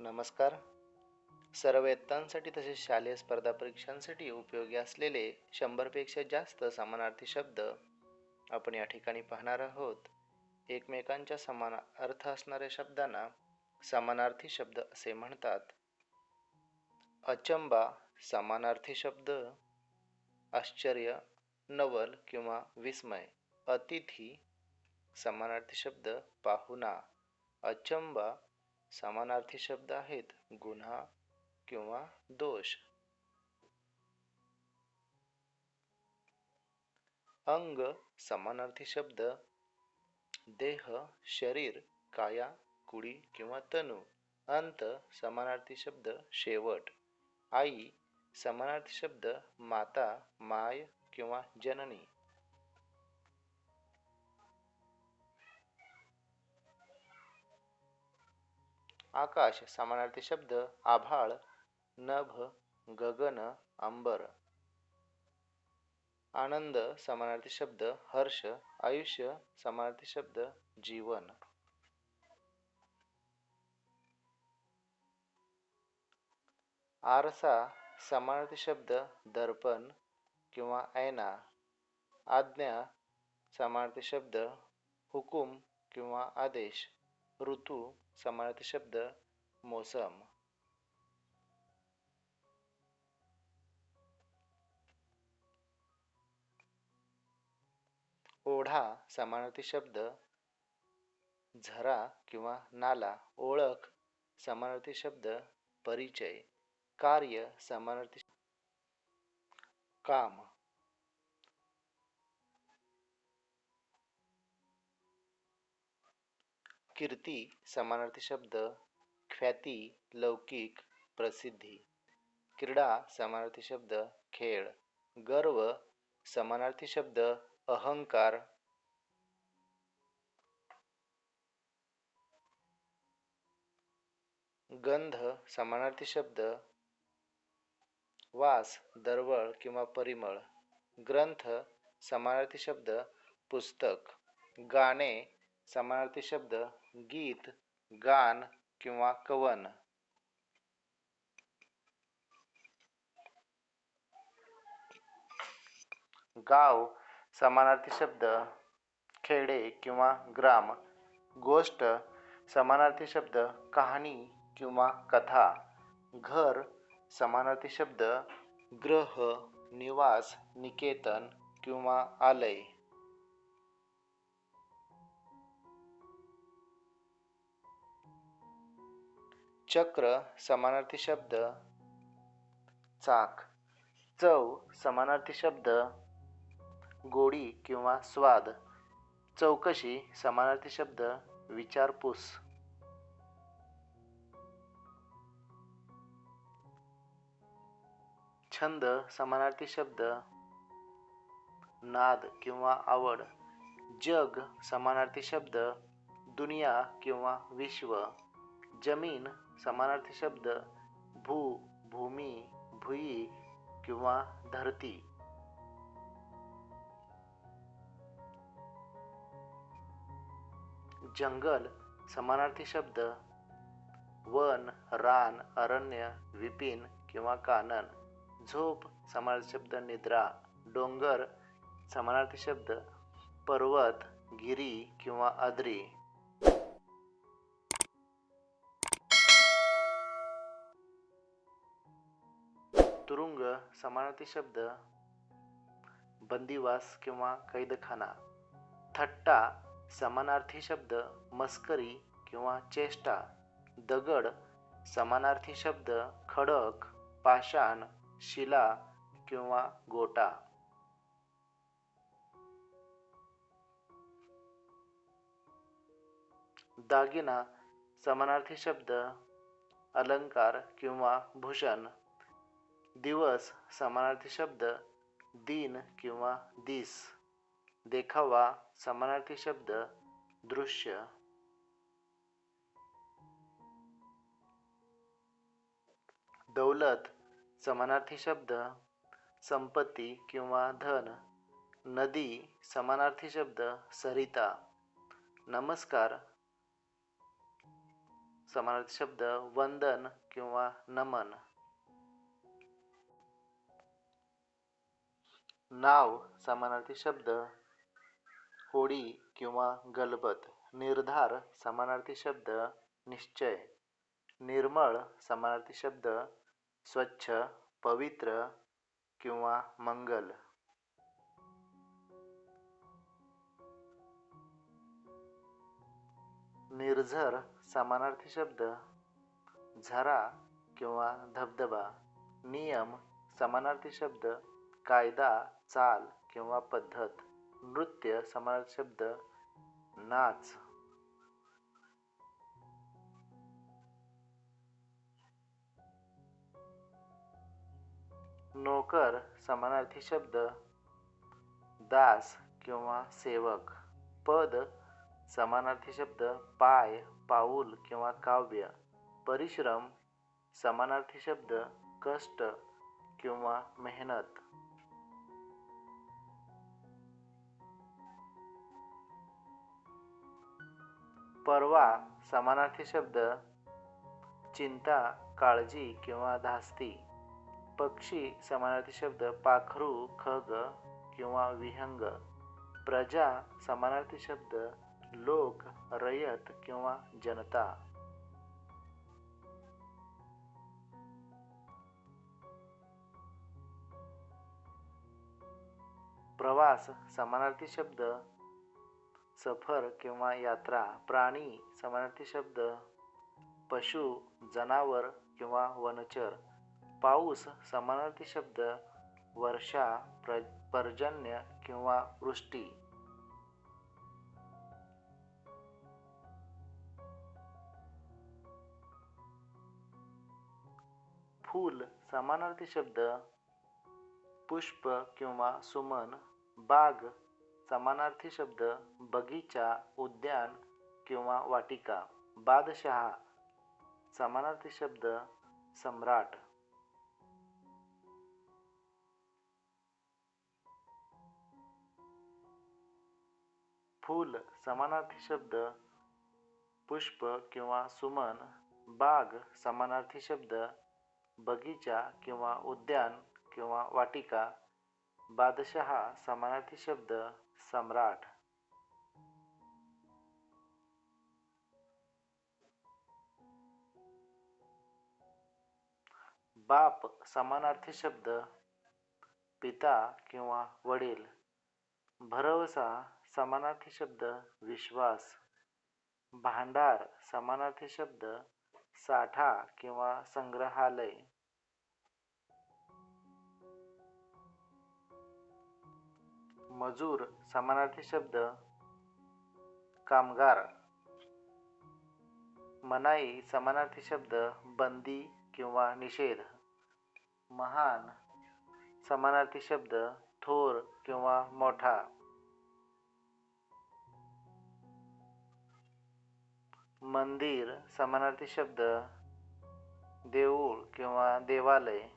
नमस्कार. सर्व इयत्तांसाठी तसेच शालेय स्पर्धा परीक्षांसाठी उपयोगी असलेले 100पेक्षा जास्त समानार्थी शब्द आपण या ठिकाणी पाहणार आहोत. एकमेकांच्या समान अर्थ असणाऱ्या शब्दांना समानार्थी शब्द असे म्हणतात. अचंबा समानार्थी शब्द आश्चर्य, नवल किंवा विस्मय. अतिथी समानार्थी शब्द पाहुणा. अचंबा समानार्थी शब्द आहेत गुन्हा किंवा दोष. अंग समानार्थी शब्द देह, शरीर, काया, कुडी किंवा तनू. अंत समानार्थी शब्द शेवट. आई समानार्थी शब्द माता, माय किंवा जननी. आकाश समानार्थी शब्द आभाळ, नभ, गगन, अंबर. आनंद समानार्थी शब्द हर्ष, आयुष्य समानार्थी शब्द जीवन. आरसा समानार्थी शब्द दर्पण किंवा ऐना. आज्ञा समानार्थी शब्द हुकूम किंवा आदेश. ऋतू समानार्थी शब्द मोसम. ओढा समानार्थी शब्द झरा किंवा नाला. ओळख समानार्थी शब्द परिचय. कार्य समानार्थी काम. कीर्ती समानार्थी शब्द ख्याती, लौकिक, प्रसिद्धी. क्रीडा समानार्थी शब्द खेळ. गर्व समानार्थी शब्द अहंकार. गंध समानार्थी शब्द वास, दरवळ किंवा परिमळ. ग्रंथ समानार्थी शब्द पुस्तक. गाणे समानार्थी शब्द गीत, गान किंवा कवन. गाव समानार्थी शब्द खेडे किंवा ग्राम. गोष्ट समानार्थी शब्द कहाणी किंवा कथा. घर समानार्थी शब्द गृह, निवास, निकेतन किंवा आलय. चक्र समानार्थी शब्द चाक. चव समानार्थी शब्द गोडी किंवा स्वाद. चौकशी समानार्थी शब्द विचारपूस. छंद समानार्थी शब्द नाद किंवा आवड. जग समानार्थी शब्द दुनिया किंवा विश्व. जमीन समानार्थी शब्द भू, भूमी, भुई किंवा धरती. जंगल समानार्थी शब्द वन, रान, अरण्य, विपिन किंवा कानन. झोप समानार्थी शब्द निद्रा. डोंगर समानार्थी शब्द पर्वत, गिरी किंवा आद्री. तुरुंग समानार्थी शब्द बंदिवास किंवा कैदखाना. थट्टा समानार्थी शब्द मस्करी किंवा चेष्टा. दगड समानार्थी शब्द खडक, पाषाण, शिला किंवा गोटा. दागिना समानार्थी शब्द अलंकार किंवा भूषण. दिवस समानार्थी शब्द दिन किंवा दिस. देखावा समानार्थी शब्द दृश्य. दौलत समानार्थी शब्द संपत्ती किंवा धन. नदी समानार्थी शब्द सरिता. नमस्कार. समानार्थी शब्द वंदन किंवा नमन. नाव समानार्थी शब्द होडी किंवा गलबत. निर्धार समानार्थी शब्द निश्चय. निर्मळ समानार्थी शब्द स्वच्छ, पवित्र किंवा मंगल. निर्झर समानार्थी शब्द झरा किंवा धबधबा. नियम समानार्थी शब्द कायदा, चाल किंवा पद्धत. नृत्य समानार्थी शब्द नाच. नोकर समानार्थी शब्द दास किंवा सेवक. पद समानार्थी शब्द पाय, पाऊल किंवा काव्य. परिश्रम समानार्थी शब्द कष्ट किंवा मेहनत. परवा समानार्थी शब्द चिंता, काळजी किंवा धास्ती. पक्षी समानार्थी शब्द पाखरू, खग किंवा विहंग. प्रजा समानार्थी शब्द लोक, रयत किंवा जनता. प्रवास समानार्थी शब्द सफर किंवा यात्रा. प्राणी समानार्थी शब्द पशु, जनावर किंवा वनचर. पाऊस समानार्थी शब्द वर्षा, पर्जन्य किंवा वृष्टी. फूल समानार्थी शब्द पुष्प किंवा सुमन. बाग समानार्थी शब्द बगीचा, उद्यान किंवा वाटिका. बादशहा समानार्थी शब्द सम्राट. फूल समानार्थी शब्द पुष्प किंवा सुमन. बाग समानार्थी शब्द बगीचा किंवा उद्यान किंवा वाटिका. बादशहा समानार्थी शब्द सम्राट. बाप समानार्थी शब्द पिता किंवा वडील. भरवसा समानार्थी शब्द विश्वास. भांडार समानार्थी शब्द साठा किंवा संग्रहालय. मजूर समानार्थी शब्द कामगार. मनाई समानार्थी शब्द बंदी किंवा निषेध. महान समानार्थी शब्द थोर किंवा मोठा. मंदिर समानार्थी शब्द देऊळ किंवा देवालय.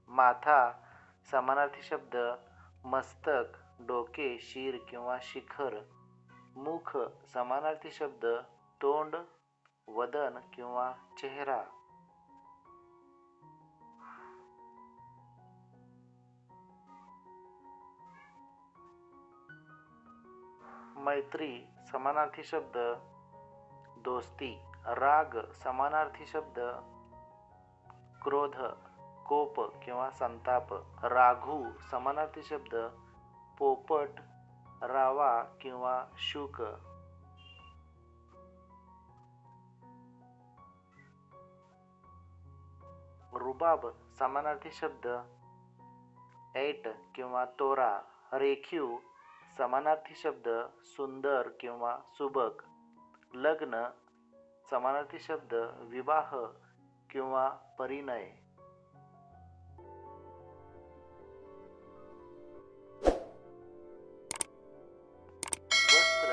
माथा समानार्थी शब्द मस्तक, डोके, शीर किंवा शिखर. मुख समानार्थी शब्द तोंड, वदन किंवा चेहरा. मैत्री समानार्थी शब्द दोस्ती. राग समानार्थी शब्द क्रोध, कोप किंवा संताप. राघू समानार्थी शब्द पोपट, रावा किंवा शुक. रुबाब समानार्थी शब्द ऐट किंवा तोरा. रेखीव समानार्थी शब्द सुंदर किंवा सुबक. लग्न समानार्थी शब्द विवाह किंवा परिणय. वस्त्र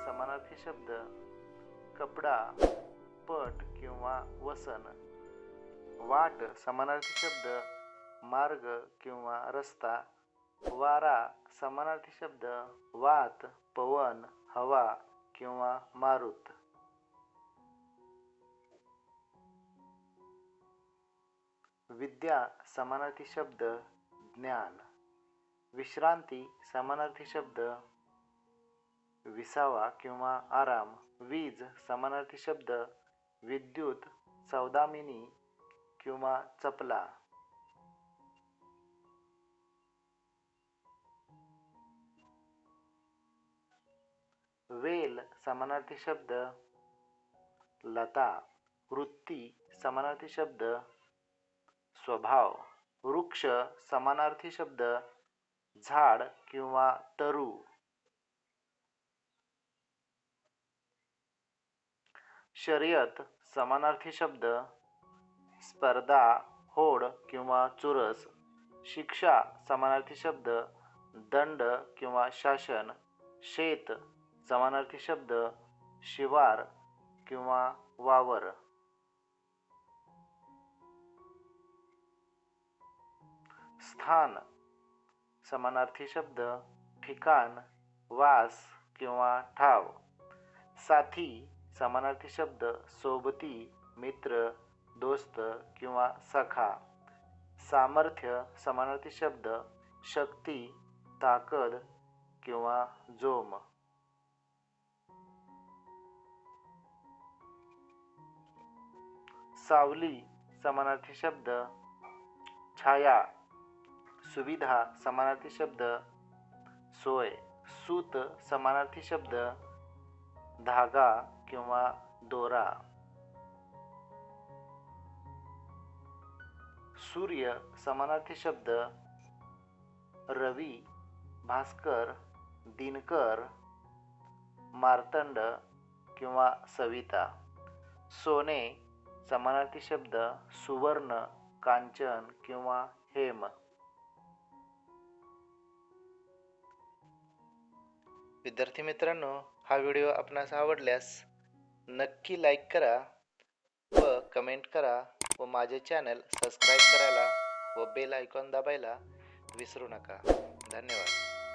समानार्थी शब्द कपडा, पट किंवा वसन. वाट समानार्थी शब्द मार्ग किंवा रस्ता. वारा समानार्थी शब्द वात, पवन, हवा किंवा मारुत. विद्या समानार्थी शब्द ज्ञान. विश्रांती समानार्थी शब्द विसावा किंवा आराम. वीज समानार्थी शब्द विद्युत, सौदामिनी किंवा चपला. वेल समानार्थी शब्द लता. वृत्ती समानार्थी शब्द स्वभाव. वृक्ष समानार्थी शब्द झाड किंवा तरू. शर्यत समानार्थी शब्द स्पर्धा, होड किंवा चुरस. शिक्षा समानार्थी शब्द दंड किंवा शासन. शेत समानार्थी शब्द शिवार किंवा वावर. स्थान समानार्थी शब्द ठिकाण, वास किंवा ठाव. साथी समानार्थी शब्द सोबती, मित्र, दोस्त किंवा सखा. सामर्थ्य समानार्थी शब्द शक्ती, ताकद किंवा जोम. सावली समानार्थी शब्द छाया. सुविधा समानार्थी शब्द सोय. सूत समानार्थी शब्द धागा किंवा दोरा. सूर्य समानार्थी शब्द रवी, भास्कर, दिनकर, मार्तंड किंवा सविता. सोने समानार्थी शब्द सुवर्ण, कांचन किंवा हेम. विद्यार्थी मित्रांनो, हा व्हिडिओ आपणास आवडल्यास नक्की लाईक करा व कमेंट करा व माझे चॅनल सबस्क्राईब करायला व बेल आयकॉन दाबायला विसरू नका. धन्यवाद.